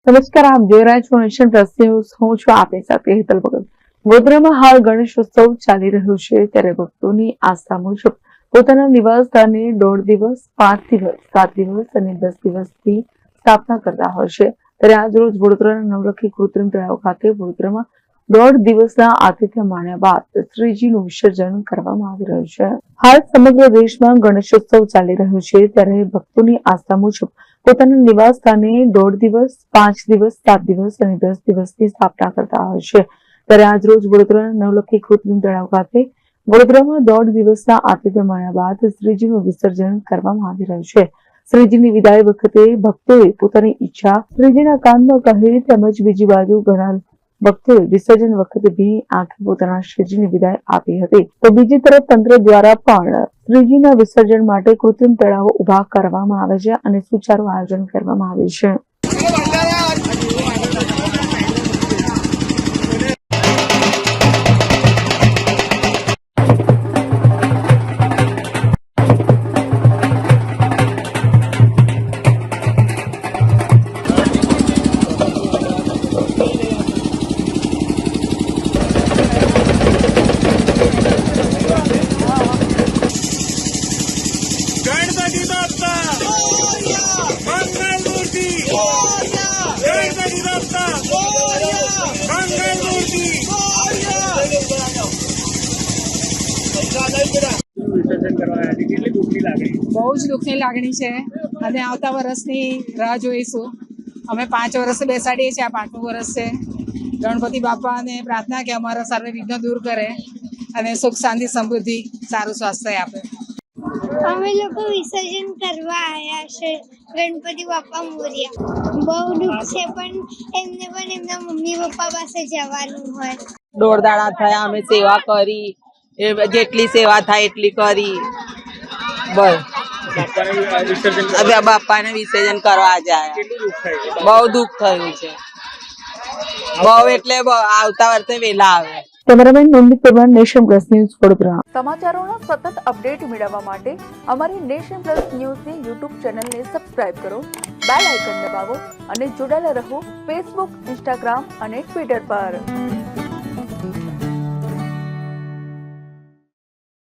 નમસ્કાર, આપ જોઈ રહ્યા છો નેશન પ્લસ ન્યૂઝ. હું છું આપની સાથે હેતલ ભગત. વડોદરામાં હાલ ગણેશોત્સવ ચાલી રહ્યો છે, ત્યારે ભક્તોની આસ્થા મુજબ પોતાના નિવાસ સ્થાને 1.5 દિવસ, 5 દિવસ, 7 દિવસ અને 10 દિવસથી સ્થાપના કરતા હોય છે. ત્યારે આજ રોજ વડોદરાના નવલખી કૃત્રિમ તળાવ ખાતે વડોદરામાં 1.5 દિવસના આતિથ્ય માણ્યા બાદ શ્રીજીનું વિસર્જન કરવામાં આવી રહ્યું છે. હાલ સમગ્ર દેશમાં ગણેશોત્સવ ચાલી રહ્યો છે, ત્યારે ભક્તોની આસ્થા મુજબ પોતાના નિવાસ સ્થાને 1.5 દિવસ, 5 દિવસ, 7 દિવસ અને 10 દિવસની સ્થાપના કરતા હોય છે. ત્યારે આજ રોજ વડોદરાના નવલખી કૃત્રિમ તળાવ ખાતે વડોદરામાં 1.5 દિવસના આતિથ્ય માણ્યા બાદ શ્રીજીનું વિસર્જન કરવામાં આવી રહ્યું છે. શ્રીજીની વિદાય વખતે ભક્તોએ પોતાની ઈચ્છા શ્રીજીના કાનમાં કહી, તેમજ બીજી બાજુ ઘણા ભક્તોએ વિસર્જન વખતે ભીની આંખે પોતાના શ્રીજીની વિદાય આપી હતી. તો બીજી તરફ તંત્ર દ્વારા પણ શ્રીજીના વિસર્જન માટે કૃત્રિમ તળાવો ઉભા કરવામાં આવે છે અને સુચારું આયોજન કરવામાં આવ્યું છે. गणपति बाप्पा मंगलमूर्ति, गणपति बाप्पा मंगलमूर्ति। બહુ જ દુઃખની લાગણી છે અને આવતા વર્ષની રાહ જોઈશું. અમે 5 વર્ષ બેસાડીએ છીએ, આ 5મું વર્ષ છે. ગણપતિ બાપાને પ્રાર્થના કે અમારા સર્વે વિઘ્ન દૂર કરે અને સુખ શાંતિ સમૃદ્ધિ સારું સ્વાસ્થ્ય આપે. અમે લોકો વિસર્જન કરવા આવ્યા છે ગણપતિ બાપા મોર્યા. બહુ દુઃખ છે, પણ એમને પણ એમના મમ્મી પપ્પા પાસે જવાનું હોય. દોડદાડા થયા, અમે સેવા કરી, જેટલી સેવા થાય એટલી કરી. બસ બાપાને વિસર્જન કરવા આજે આવ્યા. બહુ દુઃખ થયું છે, બહુ એટલે આવતા વર્ષે વેલા આવે. કેમેરામેન નોંદિત Parmar, nation plus news, Vadodara. સમાચારોના સતત અપડેટ મેળવવા માટે અમારી નેશન પ્લસ ન્યૂઝની યુટ્યુબ ચેનલને સબસ્ક્રાઇબ કરો, બેલ આઇકન દબાવો અને જોડાયેલા રહો ફેસબુક, ઇન્સ્ટાગ્રામ અને ટ્વિટર પર.